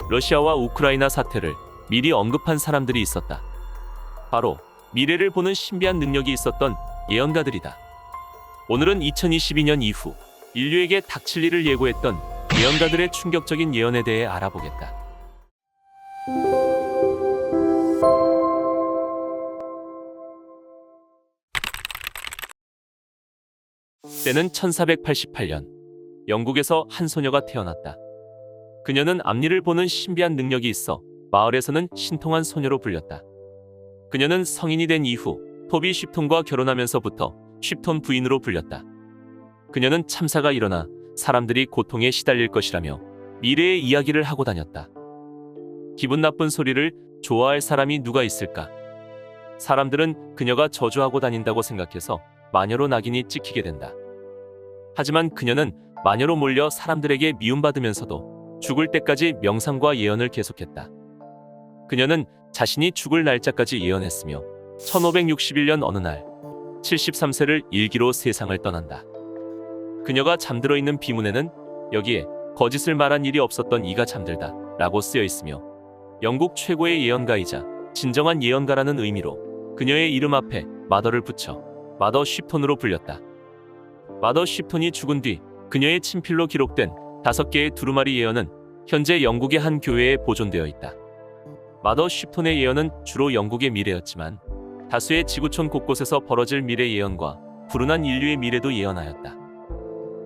러시아와 우크라이나 사태를 미리 언급한 사람들이 있었다. 바로 미래를 보는 신비한 능력이 있었던 예언가들이다. 오늘은 2022년 이후 인류에게 닥칠 일을 예고했던 예언가들의 충격적인 예언에 대해 알아보겠다. 때는 1488년, 영국에서 한 소녀가 태어났다. 그녀는 앞니를 보는 신비한 능력이 있어 마을에서는 신통한 소녀로 불렸다. 그녀는 성인이 된 이후 토비 쉽톤과 결혼하면서부터 쉽톤 부인으로 불렸다. 그녀는 참사가 일어나 사람들이 고통에 시달릴 것이라며 미래의 이야기를 하고 다녔다. 기분 나쁜 소리를 좋아할 사람이 누가 있을까? 사람들은 그녀가 저주하고 다닌다고 생각해서 마녀로 낙인이 찍히게 된다. 하지만 그녀는 마녀로 몰려 사람들에게 미움받으면서도 죽을 때까지 명상과 예언을 계속했다. 그녀는 자신이 죽을 날짜까지 예언했으며 1561년 어느 날 73세를 일기로 세상을 떠난다. 그녀가 잠들어 있는 비문에는 여기에 거짓을 말한 일이 없었던 이가 잠들다 라고 쓰여 있으며 영국 최고의 예언가이자 진정한 예언가라는 의미로 그녀의 이름 앞에 마더를 붙여 마더 쉽톤으로 불렸다. 마더 쉽톤이 죽은 뒤 그녀의 친필로 기록된 5개의 두루마리 예언은 현재 영국의 한 교회에 보존되어 있다. 마더 쉽톤의 예언은 주로 영국의 미래였지만 다수의 지구촌 곳곳에서 벌어질 미래 예언과 불운한 인류의 미래도 예언하였다.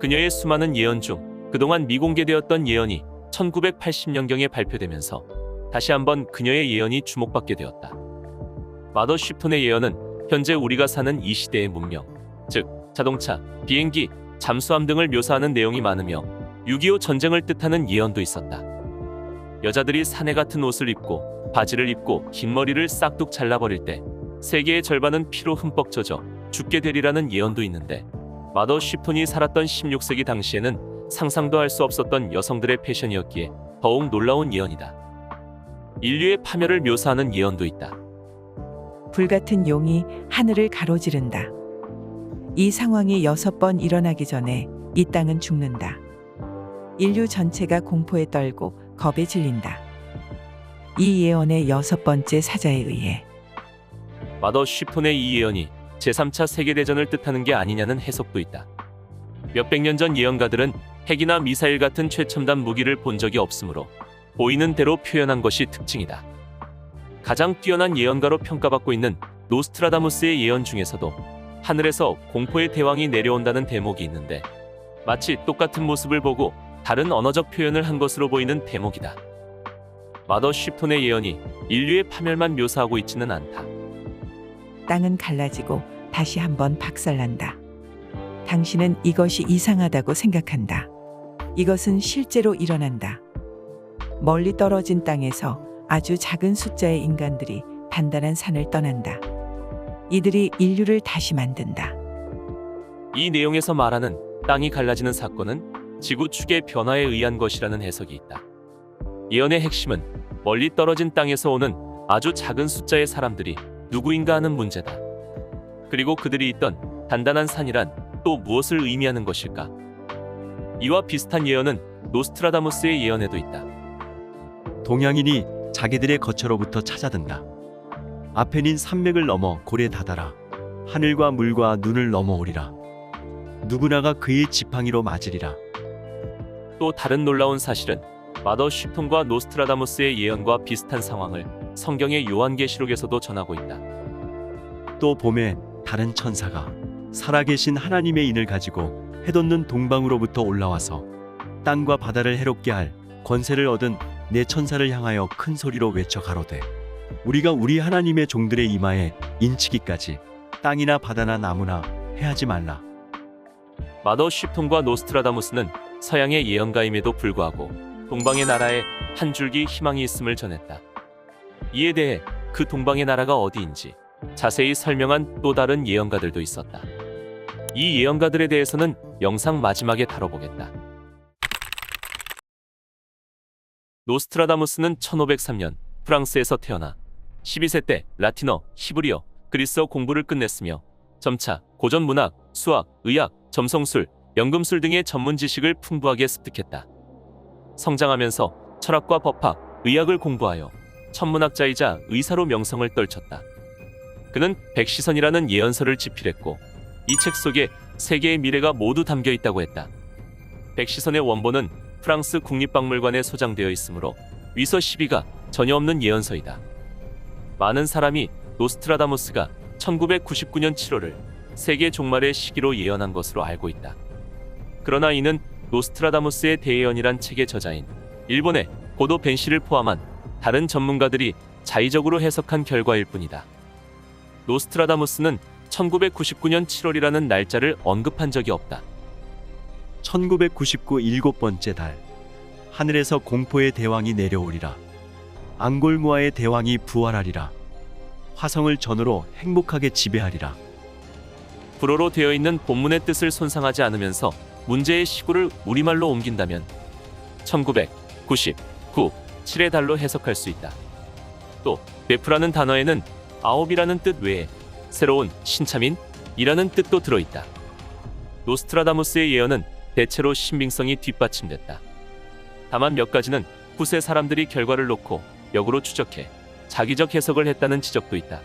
그녀의 수많은 예언 중 그동안 미공개되었던 예언이 1980년경에 발표되면서 다시 한번 그녀의 예언이 주목받게 되었다. 마더 쉽톤의 예언은 현재 우리가 사는 이 시대의 문명, 즉 자동차, 비행기, 잠수함 등을 묘사하는 내용이 많으며 6.25 전쟁을 뜻하는 예언도 있었다. 여자들이 사내 같은 옷을 입고 바지를 입고 긴 머리를 싹둑 잘라버릴 때 세계의 절반은 피로 흠뻑 젖어 죽게 되리라는 예언도 있는데 마더 쉽톤이 살았던 16세기 당시에는 상상도 할 수 없었던 여성들의 패션이었기에 더욱 놀라운 예언이다. 인류의 파멸을 묘사하는 예언도 있다. 불같은 용이 하늘을 가로지른다. 이 상황이 6번 일어나기 전에 이 땅은 죽는다. 인류 전체가 공포에 떨고 겁에 질린다. 이 예언의 6번째 사자에 의해 마더 쉽톤의 이 예언이 제3차 세계대전을 뜻하는 게 아니냐는 해석도 있다. 몇백 년 전 예언가들은 핵이나 미사일 같은 최첨단 무기를 본 적이 없으므로 보이는 대로 표현한 것이 특징이다. 가장 뛰어난 예언가로 평가받고 있는 노스트라다무스의 예언 중에서도 하늘에서 공포의 대왕이 내려온다는 대목이 있는데 마치 똑같은 모습을 보고 다른 언어적 표현을 한 것으로 보이는 대목이다. 마더 쉽톤의 예언이 인류의 파멸만 묘사하고 있지는 않다. 땅은 갈라지고 다시 한번 박살난다. 당신은 이것이 이상하다고 생각한다. 이것은 실제로 일어난다. 멀리 떨어진 땅에서 아주 작은 숫자의 인간들이 단단한 산을 떠난다. 이들이 인류를 다시 만든다. 이 내용에서 말하는 땅이 갈라지는 사건은 지구 축의 변화에 의한 것이라는 해석이 있다. 예언의 핵심은 멀리 떨어진 땅에서 오는 아주 작은 숫자의 사람들이 누구인가 하는 문제다. 그리고 그들이 있던 단단한 산이란 또 무엇을 의미하는 것일까? 이와 비슷한 예언은 노스트라다무스의 예언에도 있다. 동양인이 자기들의 거처로부터 찾아든다. 아펜닌 산맥을 넘어 골에 다다라. 하늘과 물과 눈을 넘어오리라. 누구나가 그의 지팡이로 맞으리라. 또 다른 놀라운 사실은 마더 쉽톤과 노스트라다무스의 예언과 비슷한 상황을 성경의 요한계시록에서도 전하고 있다. 또 봄에 다른 천사가 살아계신 하나님의 인을 가지고 해돋는 동방으로부터 올라와서 땅과 바다를 해롭게 할 권세를 얻은 내 천사를 향하여 큰 소리로 외쳐 가로되 우리가 우리 하나님의 종들의 이마에 인치기까지 땅이나 바다나 나무나 해하지 말라. 마더 쉽톤과 노스트라다무스는 서양의 예언가임에도 불구하고 동방의 나라에 한 줄기 희망이 있음을 전했다. 이에 대해 그 동방의 나라가 어디인지 자세히 설명한 또 다른 예언가들도 있었다. 이 예언가들에 대해서는 영상 마지막에 다뤄보겠다. 노스트라다무스는 1503년 프랑스에서 태어나 12세 때 라틴어, 히브리어, 그리스어 공부를 끝냈으며 점차 고전 문학, 수학, 의학, 점성술, 연금술 등의 전문 지식을 풍부하게 습득했다. 성장하면서 철학과 법학, 의학을 공부하여 천문학자이자 의사로 명성을 떨쳤다. 그는 백시선이라는 예언서를 집필했고 이 책 속에 세계의 미래가 모두 담겨 있다고 했다. 백시선의 원본은 프랑스 국립박물관에 소장되어 있으므로 위서 12가 전혀 없는 예언서이다. 많은 사람이 노스트라다무스가 1999년 7월을 세계 종말의 시기로 예언한 것으로 알고 있다. 그러나 이는 노스트라다무스의 대예언이란 책의 저자인 일본의 고도 벤시를 포함한 다른 전문가들이 자의적으로 해석한 결과일 뿐이다. 노스트라다무스는 1999년 7월이라는 날짜를 언급한 적이 없다. 1999 일곱 번째 달, 하늘에서 공포의 대왕이 내려오리라. 앙골무아의 대왕이 부활하리라. 화성을 전으로 행복하게 지배하리라. 불어로 되어 있는 본문의 뜻을 손상하지 않으면서 문제의 시구를 우리말로 옮긴다면 1999, 7의 달로 해석할 수 있다. 또 베프라는 단어에는 아홉이라는 뜻 외에 새로운, 신참인 이라는 뜻도 들어있다. 노스트라다무스의 예언은 대체로 신빙성이 뒷받침됐다. 다만 몇 가지는 후세 사람들이 결과를 놓고 역으로 추적해 자기적 해석을 했다는 지적도 있다.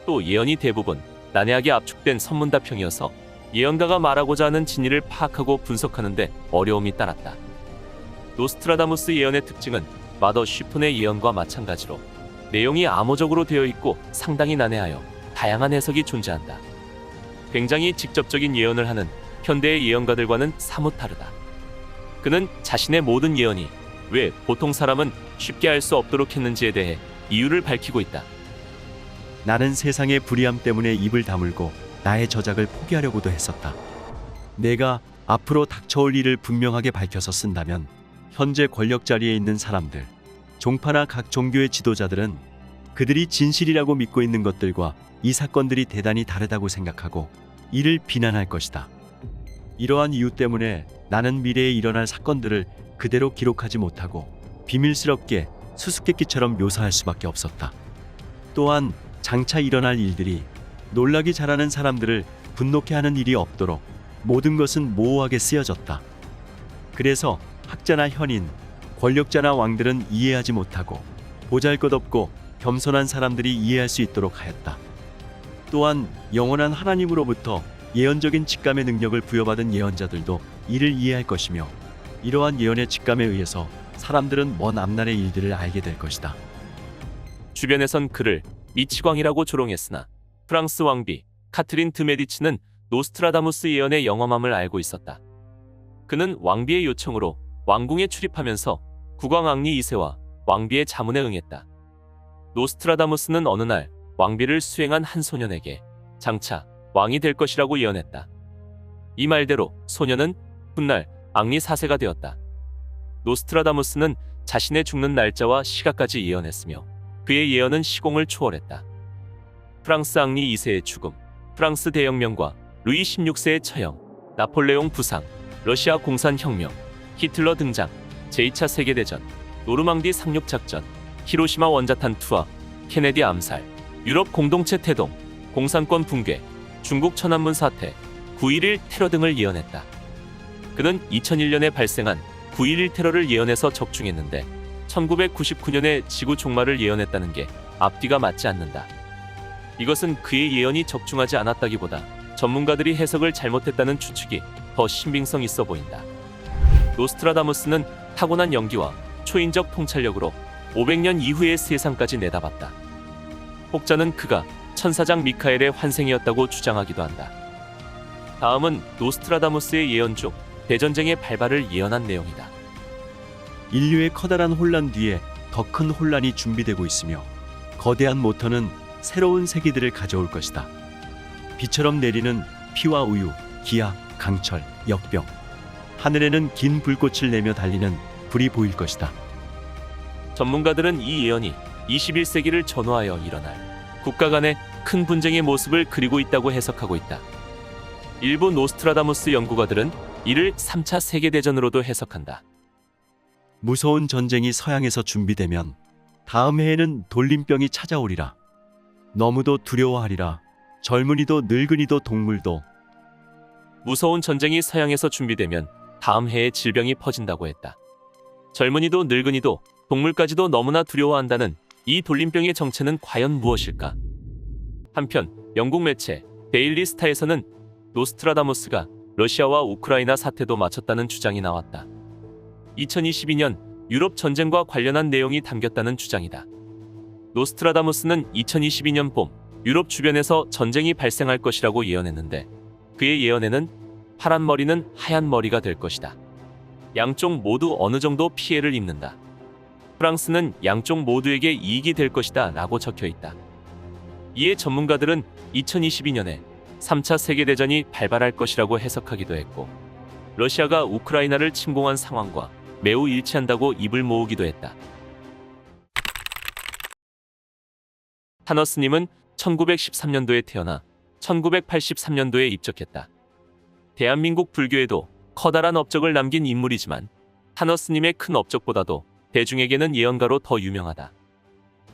또 예언이 대부분 난해하게 압축된 선문답형이어서 예언가가 말하고자 하는 진리를 파악하고 분석하는 데 어려움이 따랐다. 노스트라다무스 예언의 특징은 마더 쉬폰의 예언과 마찬가지로 내용이 암호적으로 되어 있고 상당히 난해하여 다양한 해석이 존재한다. 굉장히 직접적인 예언을 하는 현대의 예언가들과는 사뭇 다르다. 그는 자신의 모든 예언이 왜 보통 사람은 쉽게 알 수 없도록 했는지에 대해 이유를 밝히고 있다. 나는 세상의 불의함 때문에 입을 다물고 나의 저작을 포기하려고도 했었다. 내가 앞으로 닥쳐올 일을 분명하게 밝혀서 쓴다면 현재 권력 자리에 있는 사람들, 종파나 각 종교의 지도자들은 그들이 진실이라고 믿고 있는 것들과 이 사건들이 대단히 다르다고 생각하고 이를 비난할 것이다. 이러한 이유 때문에 나는 미래에 일어날 사건들을 그대로 기록하지 못하고 비밀스럽게 수수께끼처럼 묘사할 수밖에 없었다. 또한 장차 일어날 일들이 놀라기 잘하는 사람들을 분노케 하는 일이 없도록 모든 것은 모호하게 쓰여졌다. 그래서 학자나 현인, 권력자나 왕들은 이해하지 못하고 보잘것없고 겸손한 사람들이 이해할 수 있도록 하였다. 또한 영원한 하나님으로부터 예언적인 직감의 능력을 부여받은 예언자들도 이를 이해할 것이며 이러한 예언의 직감에 의해서 사람들은 먼 앞날의 일들을 알게 될 것이다. 주변에선 그를 미치광이라고 조롱했으나 프랑스 왕비 카트린 드 메디치는 노스트라다무스 예언의 영험함을 알고 있었다. 그는 왕비의 요청으로 왕궁에 출입하면서 국왕 앙리 2세와 왕비의 자문에 응했다. 노스트라다무스는 어느 날 왕비를 수행한 한 소년에게 장차 왕이 될 것이라고 예언했다. 이 말대로 소년은 훗날 앙리 4세가 되었다. 노스트라다무스는 자신의 죽는 날짜와 시각까지 예언했으며 그의 예언은 시공을 초월했다. 프랑스 앙리 2세의 죽음, 프랑스 대혁명과 루이 16세의 처형, 나폴레옹 부상, 러시아 공산혁명, 히틀러 등장, 제2차 세계대전, 노르망디 상륙작전, 히로시마 원자탄 투하, 케네디 암살, 유럽 공동체 태동, 공산권 붕괴, 중국 천안문 사태, 9.11 테러 등을 예언했다. 그는 2001년에 발생한 9.11 테러를 예언해서 적중했는데 1999년에 지구 종말을 예언했다는 게 앞뒤가 맞지 않는다. 이것은 그의 예언이 적중하지 않았다기보다 전문가들이 해석을 잘못했다는 추측이 더 신빙성 있어 보인다. 노스트라다무스는 타고난 연기와 초인적 통찰력으로 500년 이후의 세상까지 내다봤다. 혹자는 그가 천사장 미카엘의 환생이었다고 주장하기도 한다. 다음은 노스트라다무스의 예언 중 대전쟁의 발발을 예언한 내용이다. 인류의 커다란 혼란 뒤에 더 큰 혼란이 준비되고 있으며 거대한 모터는 새로운 세기들을 가져올 것이다. 비처럼 내리는 피와 우유, 기아, 강철, 역병. 하늘에는 긴 불꽃을 내며 달리는 불이 보일 것이다. 전문가들은 이 예언이 21세기를 전후하여 일어날 국가 간의 큰 분쟁의 모습을 그리고 있다고 해석하고 있다. 일부 노스트라다무스 연구가들은 이를 3차 세계대전으로도 해석한다. 무서운 전쟁이 서양에서 준비되면 다음 해에는 돌림병이 찾아오리라. 너무도 두려워하리라. 젊은이도 늙은이도 동물도. 무서운 전쟁이 서양에서 준비되면 다음 해에 질병이 퍼진다고 했다. 젊은이도 늙은이도 동물까지도 너무나 두려워한다는 이 돌림병의 정체는 과연 무엇일까? 한편 영국 매체 데일리 스타에서는 노스트라다무스가 러시아와 우크라이나 사태도 맞췄다는 주장이 나왔다. 2022년 유럽 전쟁과 관련한 내용이 담겼다는 주장이다. 노스트라다무스는 2022년 봄 유럽 주변에서 전쟁이 발생할 것이라고 예언했는데 그의 예언에는 파란 머리는 하얀 머리가 될 것이다. 양쪽 모두 어느 정도 피해를 입는다. 프랑스는 양쪽 모두에게 이익이 될 것이다 라고 적혀 있다. 이에 전문가들은 2022년에 3차 세계대전이 발발할 것이라고 해석하기도 했고 러시아가 우크라이나를 침공한 상황과 매우 일치한다고 입을 모으기도 했다. 타너스님은 1913년도에 태어나 1983년도에 입적했다. 대한민국 불교에도 커다란 업적을 남긴 인물이지만 타너스님의 큰 업적보다도 대중에게는 예언가로 더 유명하다.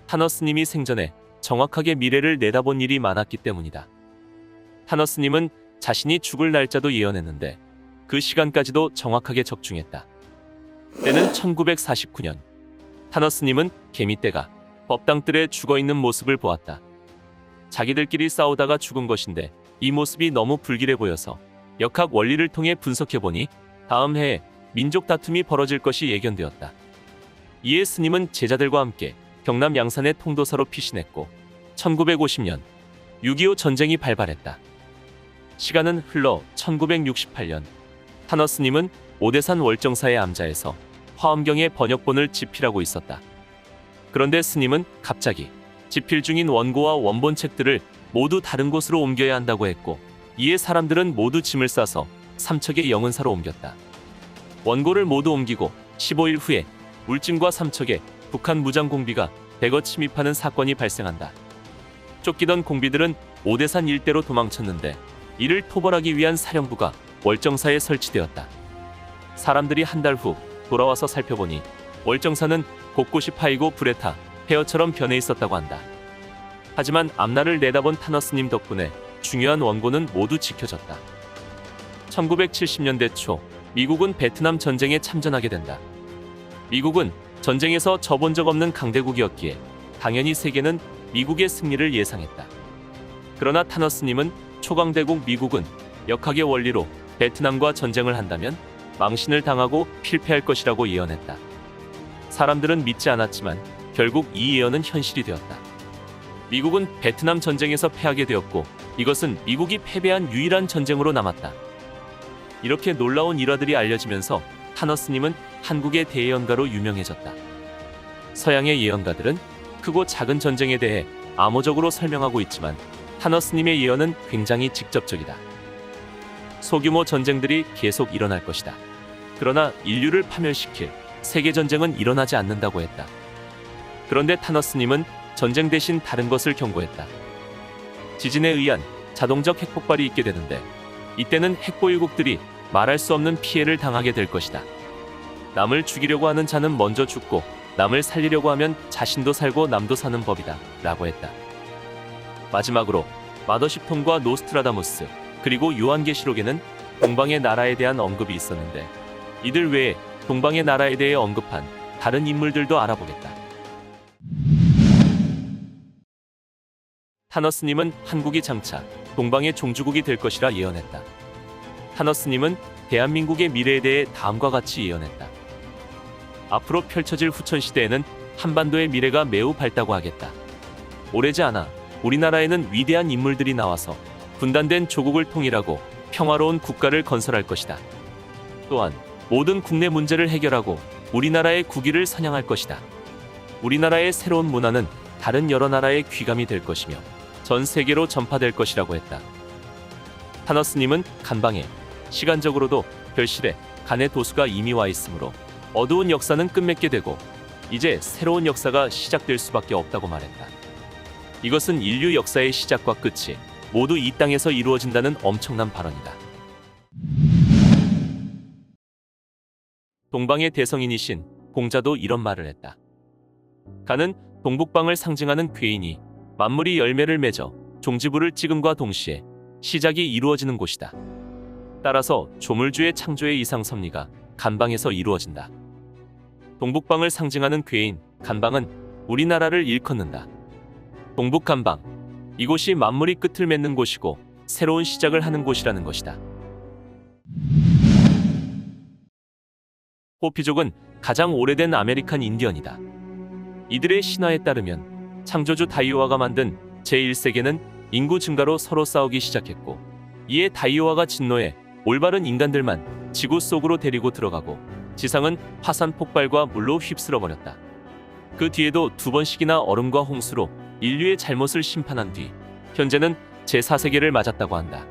타너스님이 생전에 정확하게 미래를 내다본 일이 많았기 때문이다. 타너스님은 자신이 죽을 날짜도 예언했는데 그 시간까지도 정확하게 적중했다. 때는 1949년. 타너스님은 개미떼가 법당들에 죽어있는 모습을 보았다. 자기들끼리 싸우다가 죽은 것인데 이 모습이 너무 불길해 보여서 역학 원리를 통해 분석해보니 다음 해에 민족 다툼이 벌어질 것이 예견되었다. 이에 스님은 제자들과 함께 경남 양산의 통도사로 피신했고 1950년 6.25 전쟁이 발발했다. 시간은 흘러 1968년 타너스님은 오대산 월정사의 암자에서 화엄경의 번역본을 집필하고 있었다. 그런데 스님은 갑자기 집필 중인 원고와 원본 책들을 모두 다른 곳으로 옮겨야 한다고 했고 이에 사람들은 모두 짐을 싸서 삼척의 영은사로 옮겼다. 원고를 모두 옮기고 15일 후에 울진과 삼척에 북한 무장 공비가 대거 침입하는 사건이 발생한다. 쫓기던 공비들은 오대산 일대로 도망쳤는데 이를 토벌하기 위한 사령부가 월정사에 설치되었다. 사람들이 한 달 후 돌아와서 살펴보니 월정사는 곳곳이 파이고 불에 타 폐허처럼 변해 있었다고 한다. 하지만 앞날을 내다본 타너스님 덕분에 중요한 원고는 모두 지켜졌다. 1970년대 초 미국은 베트남 전쟁에 참전하게 된다. 미국은 전쟁에서 져본 적 없는 강대국이었기에 당연히 세계는 미국의 승리를 예상했다. 그러나 타너스님은 초강대국 미국은 역학의 원리로 베트남과 전쟁을 한다면 망신을 당하고 필패할 것이라고 예언했다. 사람들은 믿지 않았지만 결국 이 예언은 현실이 되었다. 미국은 베트남 전쟁에서 패하게 되었고 이것은 미국이 패배한 유일한 전쟁으로 남았다. 이렇게 놀라운 일화들이 알려지면서 타너스님은 한국의 대예언가로 유명해졌다. 서양의 예언가들은 크고 작은 전쟁에 대해 암호적으로 설명하고 있지만 타너스님의 예언은 굉장히 직접적이다. 소규모 전쟁들이 계속 일어날 것이다. 그러나 인류를 파멸시킬 세계전쟁은 일어나지 않는다고 했다. 그런데 타너스님은 전쟁 대신 다른 것을 경고했다. 지진에 의한 자동적 핵폭발이 있게 되는데 이때는 핵보유국들이 말할 수 없는 피해를 당하게 될 것이다. 남을 죽이려고 하는 자는 먼저 죽고 남을 살리려고 하면 자신도 살고 남도 사는 법이다 라고 했다. 마지막으로 마더십 톰과 노스트라다무스 그리고 요한계시록에는 동방의 나라에 대한 언급이 있었는데 이들 외에 동방의 나라에 대해 언급한 다른 인물들도 알아보겠다. 타너스님은 한국이 장차 동방의 종주국이 될 것이라 예언했다. 타너스님은 대한민국의 미래에 대해 다음과 같이 예언했다. 앞으로 펼쳐질 후천시대에는 한반도의 미래가 매우 밝다고 하겠다. 오래지 않아 우리나라에는 위대한 인물들이 나와서 분단된 조국을 통일하고 평화로운 국가를 건설할 것이다. 또한 모든 국내 문제를 해결하고 우리나라의 국위를 선양할 것이다. 우리나라의 새로운 문화는 다른 여러 나라의 귀감이 될 것이며 전 세계로 전파될 것이라고 했다. 타너스님은 간방에 시간적으로도 별실에 간의 도수가 이미 와 있으므로 어두운 역사는 끝맺게 되고 이제 새로운 역사가 시작될 수밖에 없다고 말했다. 이것은 인류 역사의 시작과 끝이 모두 이 땅에서 이루어진다는 엄청난 발언이다. 동방의 대성인이신 공자도 이런 말을 했다. 간은 동북방을 상징하는 괴인이 만물이 열매를 맺어 종지부를 찍음과 동시에 시작이 이루어지는 곳이다. 따라서 조물주의 창조의 이상 섭리가 간방에서 이루어진다. 동북방을 상징하는 괴인 간방은 우리나라를 일컫는다. 동북간방, 이곳이 만물이 끝을 맺는 곳이고 새로운 시작을 하는 곳이라는 것이다. 호피족은 가장 오래된 아메리칸 인디언이다. 이들의 신화에 따르면 창조주 다이오와가 만든 제1세계는 인구 증가로 서로 싸우기 시작했고, 이에 다이오와가 진노해 올바른 인간들만 지구 속으로 데리고 들어가고 지상은 화산 폭발과 물로 휩쓸어 버렸다. 그 뒤에도 2번씩이나 얼음과 홍수로 인류의 잘못을 심판한 뒤 현재는 제4세계를 맞았다고 한다.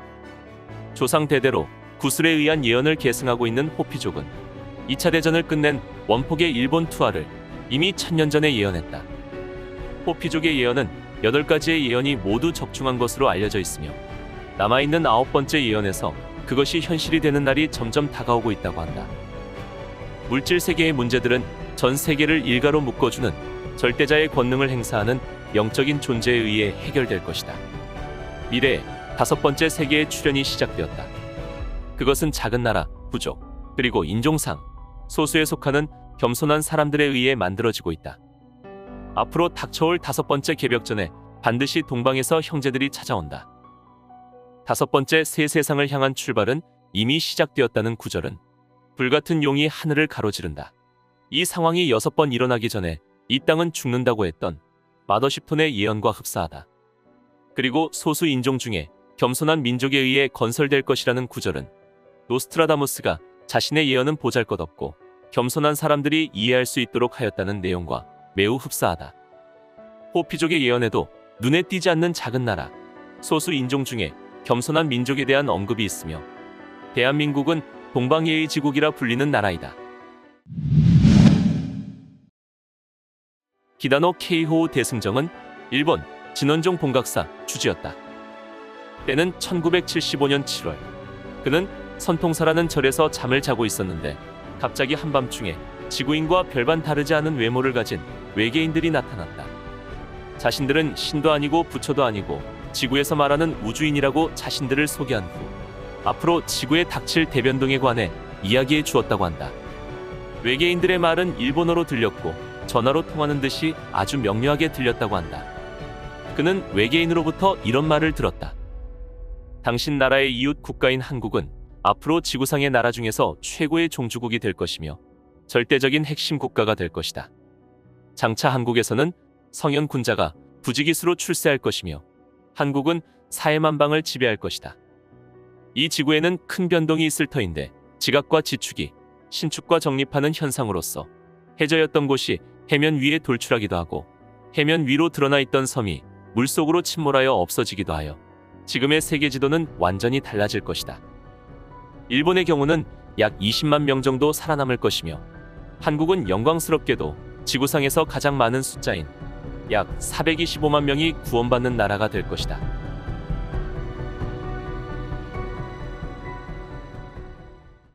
조상 대대로 구슬에 의한 예언을 계승하고 있는 호피족은 2차 대전을 끝낸 원폭의 일본 투하를 이미 1000년 전에 예언했다. 호피족의 예언은 8가지의 예언이 모두 적중한 것으로 알려져 있으며 남아있는 9번째 예언에서 그것이 현실이 되는 날이 점점 다가오고 있다고 한다. 물질 세계의 문제들은 전 세계를 일가로 묶어주는 절대자의 권능을 행사하는 영적인 존재에 의해 해결될 것이다. 미래에 5번째 세계의 출현이 시작되었다. 그것은 작은 나라, 부족, 그리고 인종상 소수에 속하는 겸손한 사람들에 의해 만들어지고 있다. 앞으로 닥쳐올 5번째 개벽전에 반드시 동방에서 형제들이 찾아온다. 5번째 새 세상을 향한 출발은 이미 시작되었다는 구절은 불같은 용이 하늘을 가로지른다. 이 상황이 6번 일어나기 전에 이 땅은 죽는다고 했던 마더십톤의 예언과 흡사하다. 그리고 소수 인종 중에 겸손한 민족에 의해 건설될 것이라는 구절은 노스트라다무스가 자신의 예언은 보잘것없고 겸손한 사람들이 이해할 수 있도록 하였다는 내용과 매우 흡사하다. 호피족의 예언에도 눈에 띄지 않는 작은 나라, 소수 인종 중에 겸손한 민족에 대한 언급이 있으며 대한민국은 동방예의 지국이라 불리는 나라이다. 기다노 케이호우 대승정은 일본 진원종 본각사 주지였다. 때는 1975년 7월. 그는 선통사라는 절에서 잠을 자고 있었는데 갑자기 한밤중에 지구인과 별반 다르지 않은 외모를 가진 외계인들이 나타났다. 자신들은 신도 아니고 부처도 아니고 지구에서 말하는 우주인이라고 자신들을 소개한 후 앞으로 지구에 닥칠 대변동에 관해 이야기해 주었다고 한다. 외계인들의 말은 일본어로 들렸고 전화로 통하는 듯이 아주 명료하게 들렸다고 한다. 그는 외계인으로부터 이런 말을 들었다. 당신 나라의 이웃 국가인 한국은 앞으로 지구상의 나라 중에서 최고의 종주국이 될 것이며 절대적인 핵심 국가가 될 것이다. 장차 한국에서는 성현 군자가 부지기수로 출세할 것이며 한국은 사해만방을 지배할 것이다. 이 지구에는 큰 변동이 있을 터인데 지각과 지축이 신축과 정립하는 현상으로서 해저였던 곳이 해면 위에 돌출하기도 하고 해면 위로 드러나 있던 섬이 물속으로 침몰하여 없어지기도 하여 지금의 세계 지도는 완전히 달라질 것이다. 일본의 경우는 약 20만 명 정도 살아남을 것이며 한국은 영광스럽게도 지구상에서 가장 많은 숫자인 약 425만 명이 구원받는 나라가 될 것이다.